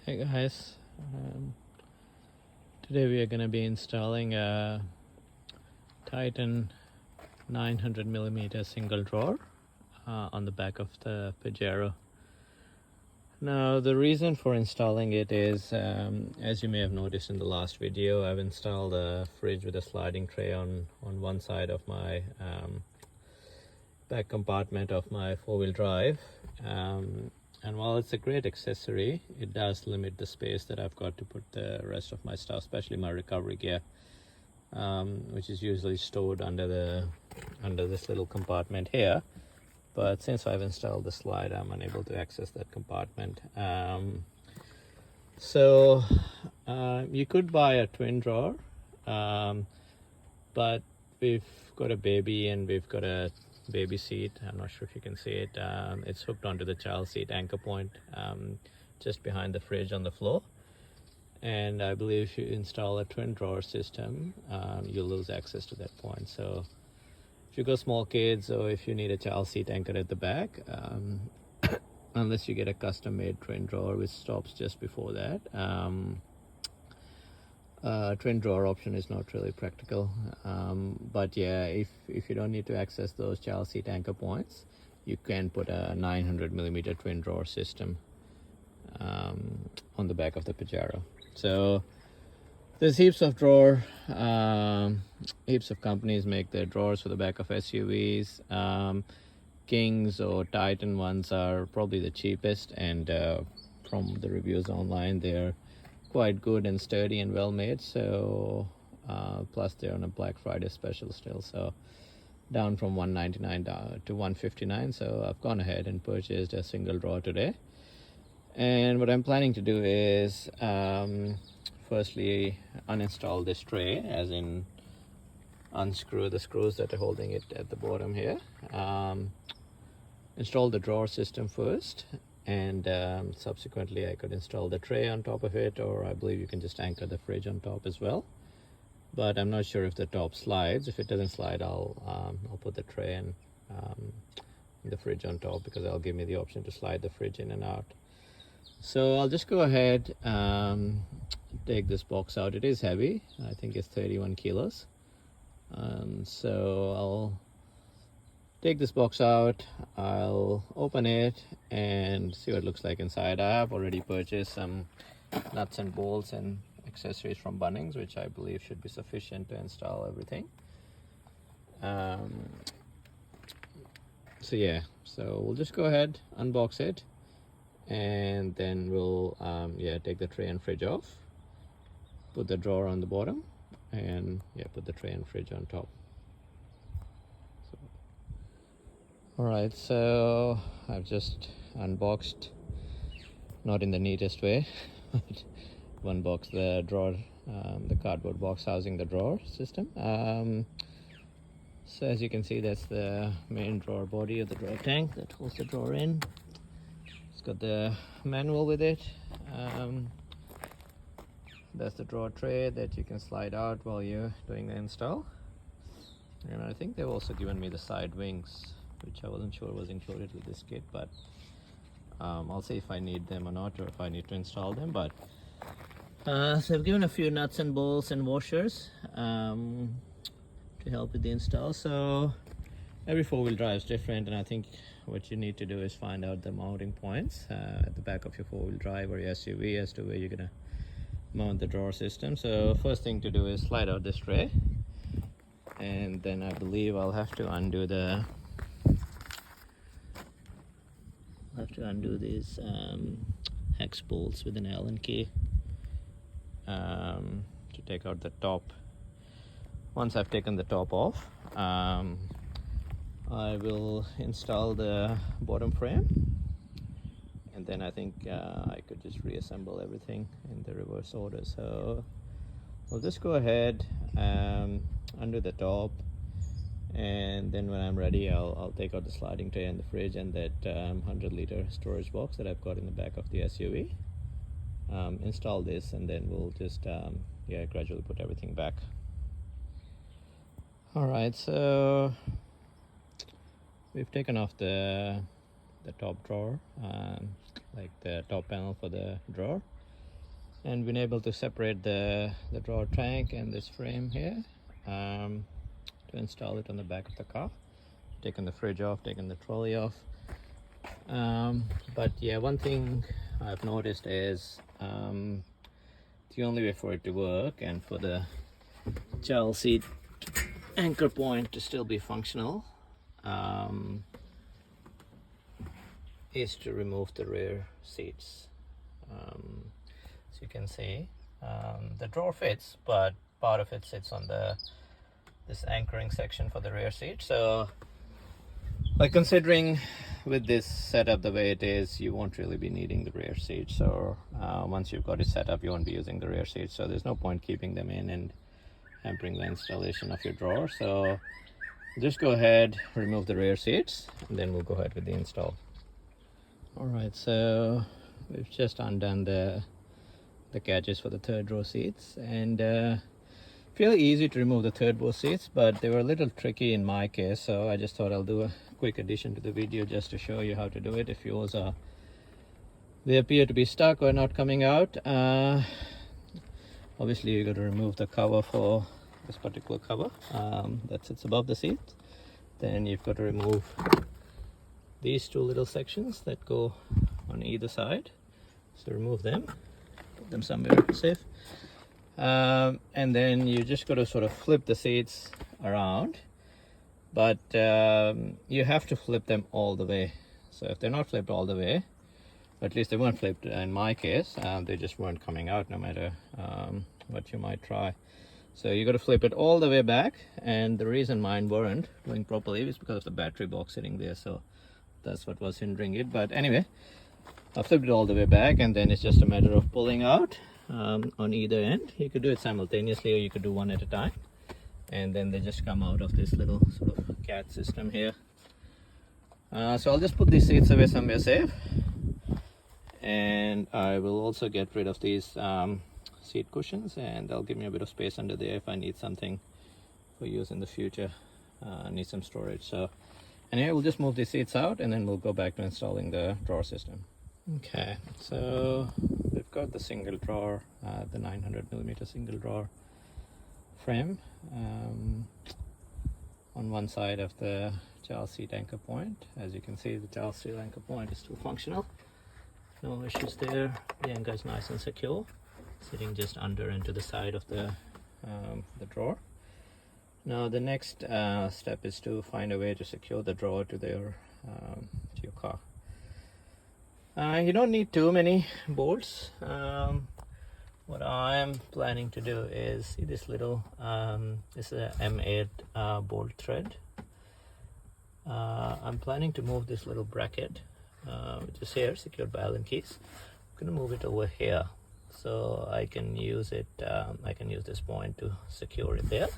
Hey guys, today we are going to be installing a Titan 900mm single drawer on the back of the Pajero. Now the reason for installing it is, as you may have noticed in the last video, I've installed a fridge with a sliding tray on one side of my back compartment of my four-wheel drive. And while it's a great accessory, it does limit the space that I've got to put the rest of my stuff, especially my recovery gear, which is usually stored under this little compartment here. But since I've installed the slide, I'm unable to access that compartment. So you could buy a twin drawer, but we've got a baby and we've got a baby seat. I'm not sure if you can see it. It's hooked onto the child seat anchor point just behind the fridge on the floor. And I believe if you install a twin drawer system, you'll lose access to that point. So if you've got small kids or if you need a child seat anchored at the back, unless you get a custom made twin drawer which stops just before that, twin drawer option is not really practical. But yeah, if you don't need to access those child seat anchor points, you can put a 900mm twin drawer system on the back of the Pajero. So there's heaps of companies make their drawers for the back of SUVs. Kings or Titan ones are probably the cheapest, and from the reviews online, they're quite good and sturdy and well made. So plus they're on a Black Friday special still, so down from $199 to $159. So I've gone ahead and purchased a single drawer today, and what I'm planning to do is firstly uninstall this tray, as in unscrew the screws that are holding it at the bottom here, install the drawer system first, and subsequently I could install the tray on top of it, or I believe you can just anchor the fridge on top as well. But I'm not sure if the top slides. If it doesn't slide, I'll put the tray and the fridge on top, because that'll give me the option to slide the fridge in and out. So I'll just go ahead, take this box out. It is heavy. I think it's 31 kilos. So I'll take this box out, I'll open it and see what it looks like inside. I have already purchased some nuts and bolts and accessories from Bunnings, which I believe should be sufficient to install everything. So yeah, so we'll just go ahead, unbox it, and then we'll take the tray and fridge off, put the drawer on the bottom, and put the tray and fridge on top. Alright, so I've just unboxed, not in the neatest way, but unboxed the drawer, the cardboard box housing the drawer system. So as you can see, that's the main drawer body of the drawer tank that holds the drawer in. It's got the manual with it. That's the drawer tray that you can slide out while you're doing the install. And I think they've also given me the side wings, which I wasn't sure was included with this kit, but I'll see if I need them or not, or if I need to install them. But so I've given a few nuts and bolts and washers to help with the install. So every four-wheel drive is different, and I think what you need to do is find out the mounting points at the back of your four-wheel drive or your SUV as to where you're gonna mount the drawer system. So first thing to do is slide out this tray, and then I believe I'll have to undo these hex bolts with an Allen key to take out the top. Once I've taken the top off, I will install the bottom frame, and then I think I could just reassemble everything in the reverse order. So we'll just go ahead, undo the top, and then when I'm ready, I'll take out the sliding tray and the fridge and that 100-liter storage box that I've got in the back of the SUV. Install this, and then we'll just gradually put everything back. Alright, so we've taken off the top drawer, like the top panel for the drawer. and been able to separate the drawer tank and this frame here to install it on the back of the car. Taken the fridge off, taken the trolley off. But yeah, one thing I've noticed is the only way for it to work and for the child seat anchor point to still be functional is to remove the rear seats. As you can see, the drawer fits, but part of it sits on this anchoring section for the rear seat. So like, considering with this setup the way it is, you won't really be needing the rear seats, or once you've got it set up, you won't be using the rear seats, so there's no point keeping them in and hampering the installation of your drawer. So just go ahead, remove the rear seats, and then we'll go ahead with the install. All right, so we've just undone the catches for the third row seats, and fairly easy to remove the third row seats, but they were a little tricky in my case, so I just thought I'll do a quick addition to the video just to show you how to do it if yours are, they appear to be stuck or not coming out. Obviously you got to remove the cover for this particular cover that sits above the seat. Then you've got to remove these two little sections that go on either side, so remove them, put them somewhere safe. And then you just got to sort of flip the seats around, but you have to flip them all the way. So if they're not flipped all the way, or at least they weren't flipped in my case, they just weren't coming out no matter what you might try. So you got to flip it all the way back, and the reason mine weren't going properly is because of the battery box sitting there, so that's what was hindering it. But anyway, I flipped it all the way back, and then it's just a matter of pulling out on either end. You could do it simultaneously, or you could do one at a time, and then they just come out of this little sort of cat system here. So I'll just put these seats away somewhere safe, and I will also get rid of these seat cushions, and that'll give me a bit of space under there if I need something for use in the future. Need some storage. So anyway, we'll just move these seats out, and then we'll go back to installing the drawer system. Okay, so we've got the single drawer, the 900mm single drawer frame on one side of the child seat anchor point. As you can see, the child seat anchor point is still functional. No issues there. The anchor is nice and secure, sitting just under and to the side of the drawer. Now the next step is to find a way to secure the drawer to your car. You don't need too many bolts. What I'm planning to do is, see this little, this is a M8 bolt thread. I'm planning to move this little bracket, which is here, secured by Allen keys. I'm going to move it over here, so I can use it. I can use this point to secure it there.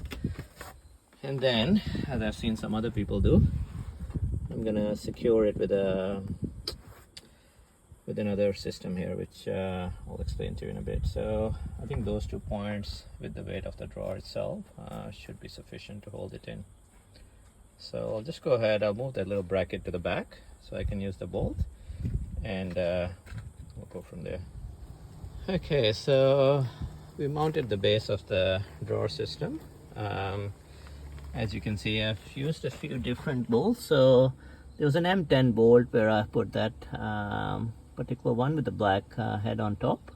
And then, as I've seen some other people do, I'm going to secure it with another system here, which I'll explain to you in a bit. So I think those 2 points with the weight of the drawer itself should be sufficient to hold it in. So I'll just go ahead, I'll move that little bracket to the back so I can use the bolt, and we'll go from there. Okay, so we mounted the base of the drawer system. As you can see, I've used a few different bolts. So there was an M10 bolt where I put that particular one with the black head on top.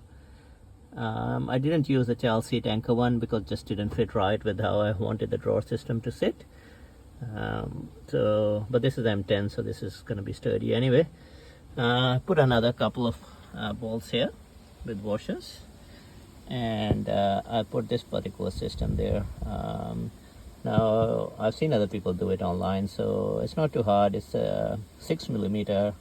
I didn't use the child seat anchor one because it just didn't fit right with how I wanted the drawer system to sit. But this is M10, so this is going to be sturdy anyway. Put another couple of bolts here with washers, and I put this particular system there. Now I've seen other people do it online, so it's not too hard. It's a 6mm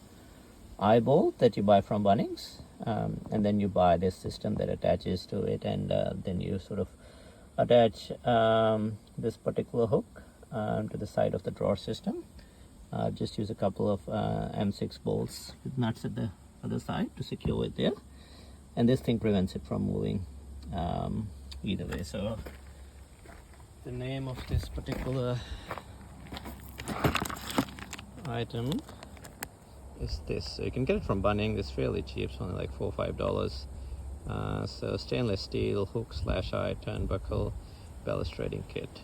eye bolt that you buy from Bunnings, and then you buy this system that attaches to it, and then you sort of attach this particular hook to the side of the drawer system. Just use a couple of M6 bolts with nuts at the other side to secure it there, and this thing prevents it from moving either way. So the name of this particular item is this. So you can get it from Bunnings. It's fairly cheap. It's only like $4 or $5. So stainless steel hook slash eye turnbuckle balustrating kit,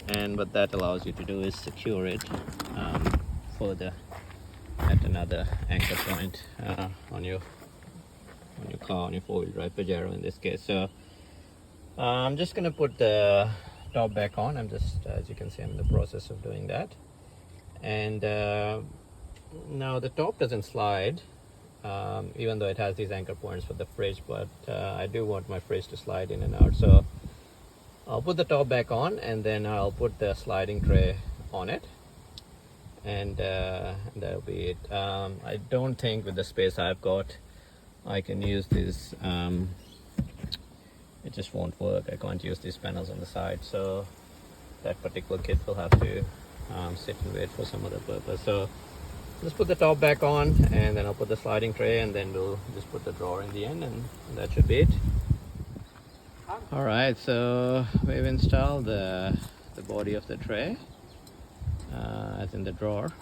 and what that allows you to do is secure it further at another anchor point on your car, on your four-wheel drive Pajero in this case. So I'm just going to put the top back on. I'm just, as you can see, I'm in the process of doing that. And now the top doesn't slide, even though it has these anchor points for the fridge, but I do want my fridge to slide in and out. So I'll put the top back on, and then I'll put the sliding tray on it, and that'll be it. I don't think with the space I've got I can use this. It just won't work. I can't use these panels on the side, so that particular kit will have to sit and wait for some other purpose. So let's put the top back on, and then I'll put the sliding tray, and then we'll just put the drawer in the end, and that should be it. All right, so we've installed the body of the tray, as in the drawer,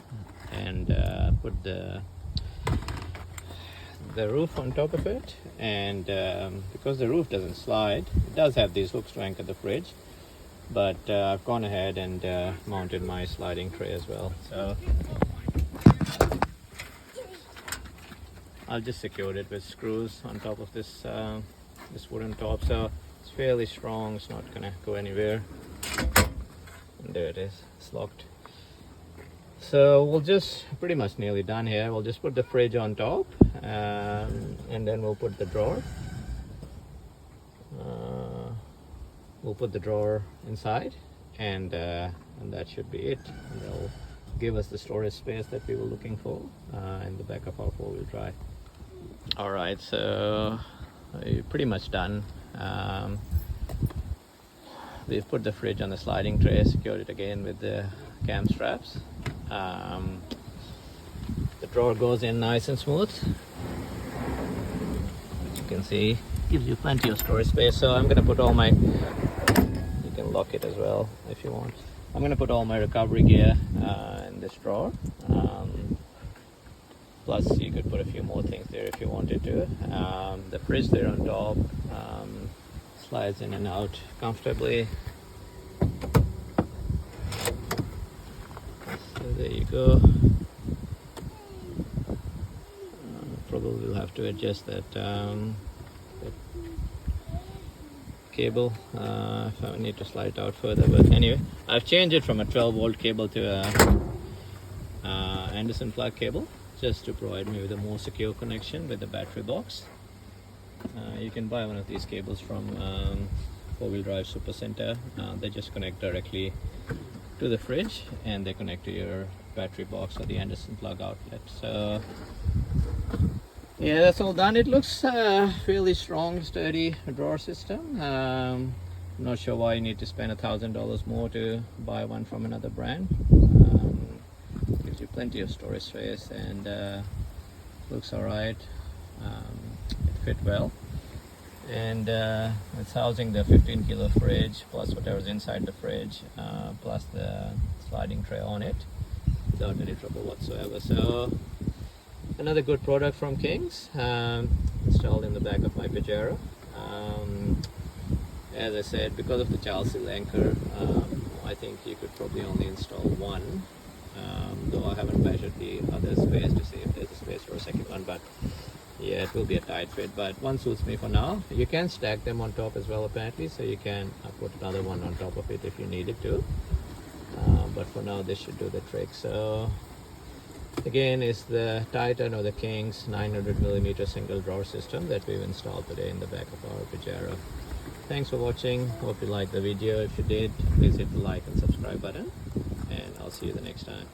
and put the roof on top of it. And because the roof doesn't slide, it does have these hooks to anchor the fridge, but I've gone ahead and mounted my sliding tray as well. So I'll just secure it with screws on top of this this wooden top, so it's fairly strong. It's not gonna go anywhere. And there it is, it's locked. So we'll just pretty much nearly done here. We'll just put the fridge on top, and then we'll put the drawer. We'll put the drawer inside, and that should be it. And that'll give us the storage space that we were looking for in the back of our four-wheel drive. All right, so we're pretty much done. We've put the fridge on the sliding tray, secured it again with the cam straps. The drawer goes in nice and smooth. As you can see, gives you plenty of storage space. So I'm going to put all my, you can lock it as well if you want. I'm going to put all my recovery gear in this drawer. Plus you could put a few more things there if you wanted to. The fridge there on top slides in and out comfortably. So there you go. Probably will have to adjust that cable if I need to slide it out further, but anyway, I've changed it from a 12-volt cable to a Anderson plug cable, just to provide me with a more secure connection with the battery box. You can buy one of these cables from four-wheel drive super center. They just connect directly to the fridge, and they connect to your battery box or the Anderson plug outlet. So yeah, that's all done. It looks fairly strong, sturdy drawer system. I'm not sure why you need to spend $1,000 more to buy one from another brand. Gives you plenty of storage space, and looks all right. It fit well, and it's housing the 15 kilo fridge plus whatever's inside the fridge, plus the sliding tray on it, without any trouble whatsoever. So another good product from Kings, installed in the back of my Pajero. As I said, because of the child seal anchor, I think you could probably only install one, though I haven't measured the other space to see if there's a space for a second one, but yeah, it will be a tight fit, but one suits me for now. You can stack them on top as well apparently, so you can put another one on top of it if you needed to, but for now this should do the trick. So again, it's the Titan or the Kings 900mm single drawer system that we've installed today in the back of our Pajero. Thanks for watching. Hope you liked the video. If you did, please hit the like and subscribe button, and I'll see you the next time.